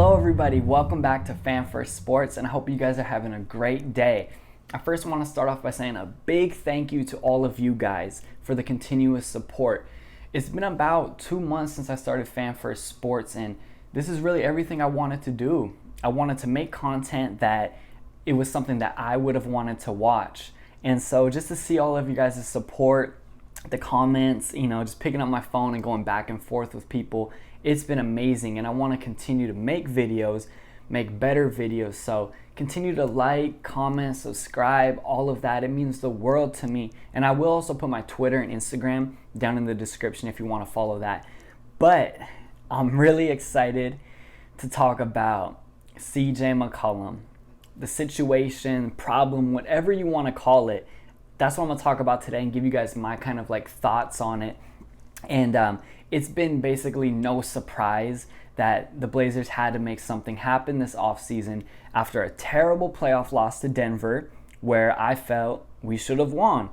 Hello everybody, welcome back to Fan First Sports, and I hope you guys are having a great day. I first want to start off by saying a big thank you to all of you guys for the continuous support. It's been about 2 months since I started Fan First Sports, and this is really everything I wanted to do. I wanted to make content that it was something that I would have wanted to watch. And so just to see all of you guys' support, the comments, just picking up my phone and going back and forth with people, it's been amazing, and I want to continue to make videos, make better videos. So continue to like, comment, subscribe, all of that. It means the world to me. And I will also put my Twitter and Instagram down in the description if you want to follow that. But I'm really excited to talk about CJ McCollum, the situation, problem, whatever you want to call it. That's what I'm going to talk about today and give you guys my kind of thoughts on it. And it's been basically no surprise that the Blazers had to make something happen this offseason after a terrible playoff loss to Denver, where I felt we should have won.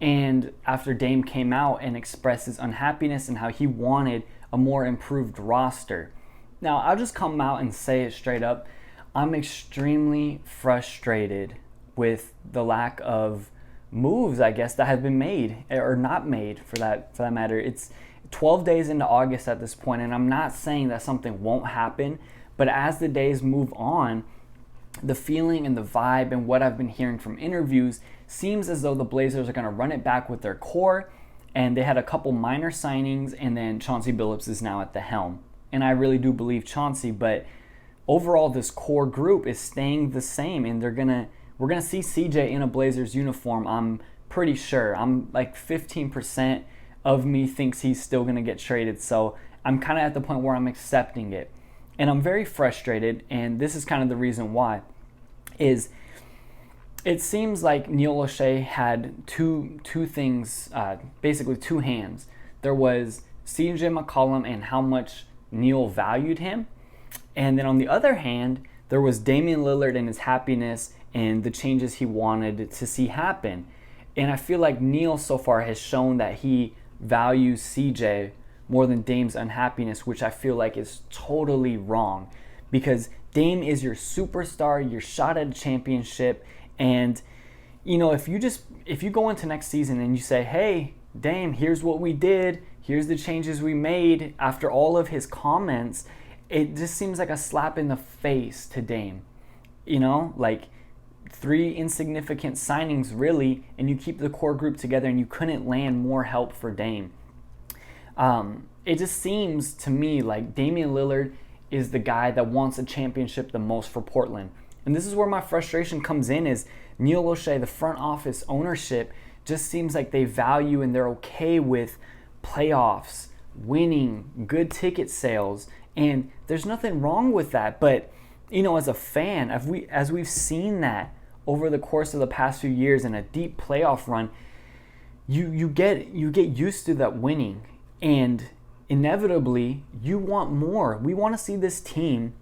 And after Dame came out and expressed his unhappiness and how he wanted a more improved roster. Now, I'll just come out and say it straight up. I'm extremely frustrated with the lack of moves, I guess, that have been made or not made for that matter. It's 12 days into August at this point, and I'm not saying that something won't happen, but as the days move on, the feeling and the vibe and what I've been hearing from interviews seems as though the Blazers are going to run it back with their core, and they had a couple minor signings, and then Chauncey Billups is now at the helm. And I really do believe Chauncey, but overall this core group is staying the same, and we're gonna see CJ in a Blazers uniform. I'm pretty sure. I'm like 15% of me thinks he's still gonna get traded. So I'm kind of at the point where I'm accepting it, and I'm very frustrated. And this is kind of the reason why. Is it seems like Neil O'Shea had two things, basically two hands. There was CJ McCollum and how much Neil valued him, and then on the other hand, there was Damian Lillard and his happiness and the changes he wanted to see happen. And I feel like Neil so far has shown that he values CJ more than Dame's unhappiness, which I feel like is totally wrong, because Dame is your superstar, your shot at a championship. And if you go into next season and you say, hey Dame, here's what we did, here's the changes we made, after all of his comments, it just seems like a slap in the face to Dame. 3 insignificant signings really, and you keep the core group together, and you couldn't land more help for Dame. It just seems to me like Damian Lillard is the guy that wants a championship the most for Portland. And this is where my frustration comes in, is Neil O'Shea, the front office ownership, just seems like they value and they're okay with playoffs, winning, good ticket sales, and there's nothing wrong with that. But as a fan, as we've seen that over the course of the past few years in a deep playoff run, you get used to that winning, and inevitably you want more. We want to see this team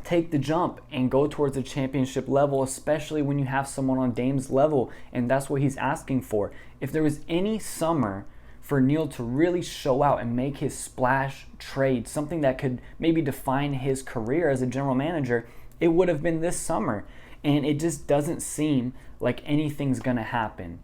take the jump and go towards a championship level, especially when you have someone on Dame's level, and that's what he's asking for. If there was any summer for Neil to really show out and make his splash trade, something that could maybe define his career as a general manager, it would have been this summer. And it just doesn't seem like anything's going to happen.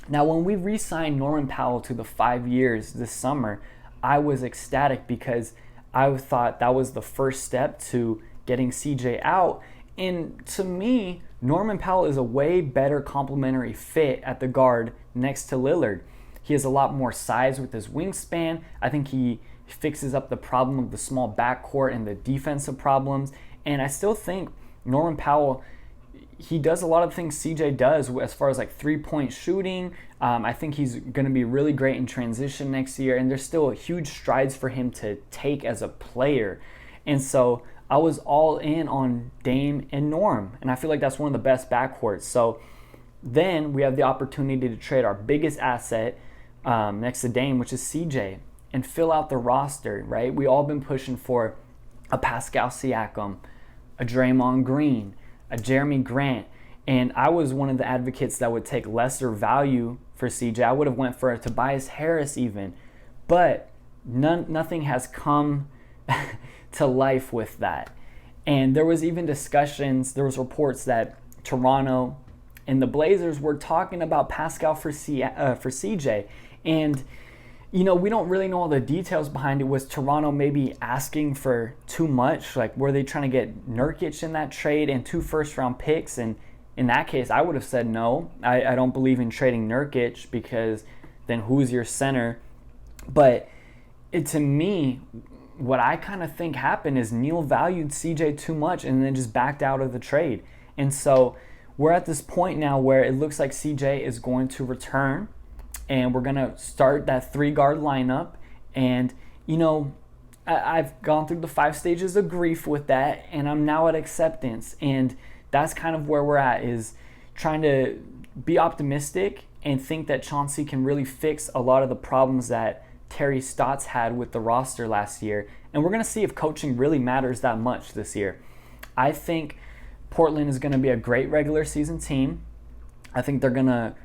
Now, when we re-signed Norman Powell to the 5 years this summer, I was ecstatic because I thought that was the first step to getting CJ out. And to me, Norman Powell is a way better complementary fit at the guard next to Lillard. He has a lot more size with his wingspan. I think he fixes up the problem of the small backcourt and the defensive problems. And I still think Norman Powell, he does a lot of things CJ does as far as 3-point shooting. I think he's going to be really great in transition next year, and there's still huge strides for him to take as a player. And so I was all in on Dame and Norm, and I feel like that's one of the best backcourts. So then we have the opportunity to trade our biggest asset next to Dame, which is CJ, and fill out the roster, right? We all been pushing for a Pascal Siakam, a Draymond Green, a Jeremy Grant, and I was one of the advocates that would take lesser value for CJ. I would have went for a Tobias Harris even, but nothing has come to life with that. And there was even discussions, there was reports that Toronto and the Blazers were talking about Pascal for CJ. And, you know, we don't really know all the details behind it. Was Toronto maybe asking for too much? Like, were they trying to get Nurkic in that trade and 2 first-round picks? And in that case, I would have said no. I don't believe in trading Nurkic, because then who's your center? But to me, what I kind of think happened is Neil valued CJ too much and then just backed out of the trade. And so we're at this point now where it looks like CJ is going to return, and we're going to start that 3-guard lineup. And, you know, I've gone through the 5 stages of grief with that, and I'm now at acceptance. And that's kind of where we're at, is trying to be optimistic and think that Chauncey can really fix a lot of the problems that Terry Stotts had with the roster last year. And we're going to see if coaching really matters that much this year. I think Portland is going to be a great regular season team. I think they're going to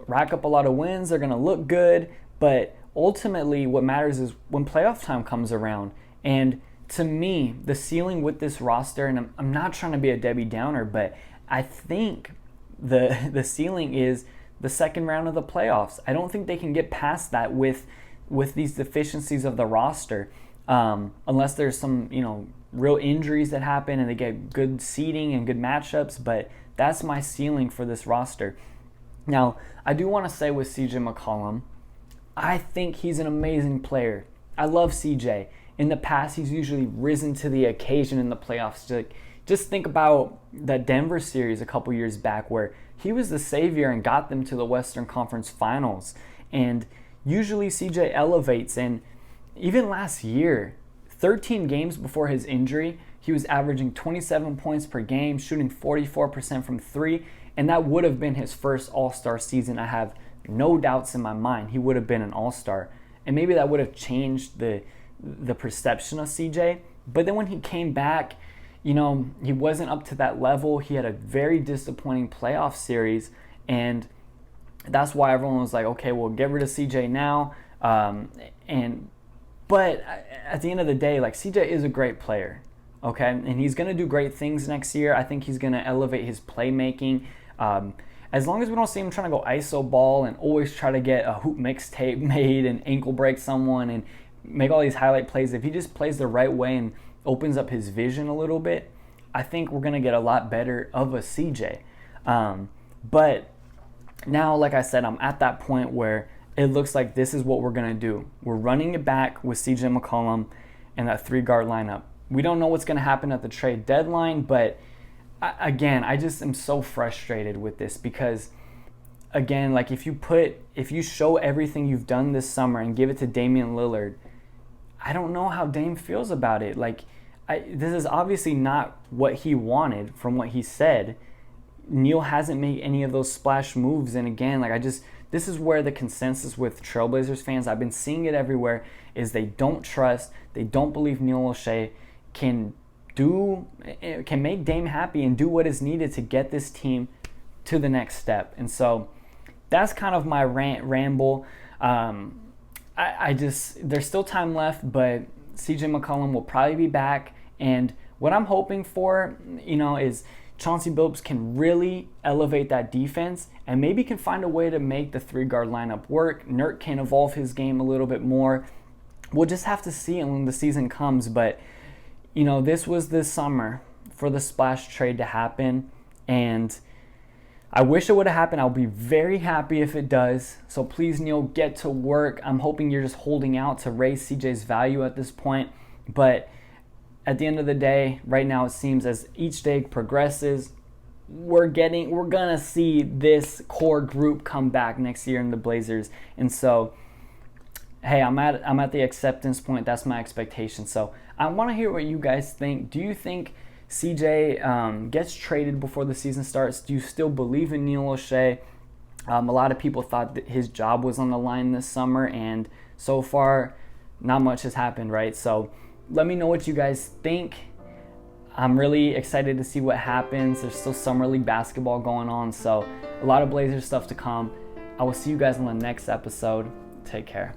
rack up a lot of wins. They're going to look good. But ultimately, what matters is when playoff time comes around. And to me, the ceiling with this roster, and I'm not trying to be a Debbie Downer, but I think the ceiling is the second round of the playoffs. I don't think they can get past that with these deficiencies of the roster, unless there's some, you know, real injuries that happen and they get good seeding and good matchups. But that's my ceiling for this roster. Now, I do want to say with CJ McCollum, I think he's an amazing player. I love CJ. In the past, he's usually risen to the occasion in the playoffs. Just think about that Denver series a couple years back where he was the savior and got them to the Western Conference Finals. And usually CJ elevates. And even last year, 13 games before his injury, he was averaging 27 points per game, shooting 44% from 3. And that would have been his first All-Star season. I have no doubts in my mind he would have been an All-Star. And maybe that would have changed the perception of CJ. But then when he came back, you know, he wasn't up to that level. He had a very disappointing playoff series, and that's why everyone was like, okay, well, get rid of CJ now. But at the end of the day, like, CJ is a great player, okay? And he's going to do great things next year. I think he's going to elevate his playmaking. As long as we don't see him trying to go iso ball and always try to get a hoop mixtape made and ankle break someone and make all these highlight plays, if he just plays the right way and opens up his vision a little bit, I think we're going to get a lot better of a CJ. But now, like I said, I'm at that point where it looks like this is what we're going to do. We're running it back with CJ McCollum and that 3-guard lineup. We don't know what's going to happen at the trade deadline, but again, I just am so frustrated with this because, again, like if you show everything you've done this summer and give it to Damian Lillard, I don't know how Dame feels about it. Like, this is obviously not what he wanted from what he said. Neil hasn't made any of those splash moves. And again, like this is where the consensus with Trailblazers fans, I've been seeing it everywhere, is they don't believe Neil O'Shea can make Dame happy and do what is needed to get this team to the next step. And so that's kind of my ramble. There's still time left, but CJ McCollum will probably be back. And what I'm hoping for, you know, is Chauncey Billups can really elevate that defense and maybe can find a way to make the 3-guard lineup work. Nurk can evolve his game a little bit more. We'll just have to see it when the season comes. But, you know, this was this summer for the splash trade to happen. And I wish it would have happened. I'll be very happy if it does. So please, Neil, get to work. I'm hoping you're just holding out to raise CJ's value at this point. But at the end of the day, right now it seems as each day progresses, we're gonna see this core group come back next year in the Blazers. And so, hey, I'm at the acceptance point. That's my expectation. So I want to hear what you guys think. Do you think CJ gets traded before the season starts? Do you still believe in Neil O'Shea? A lot of people thought that his job was on the line this summer, and so far, not much has happened, right? So let me know what you guys think. I'm really excited to see what happens. There's still Summer League basketball going on, so a lot of Blazers stuff to come. I will see you guys on the next episode. Take care.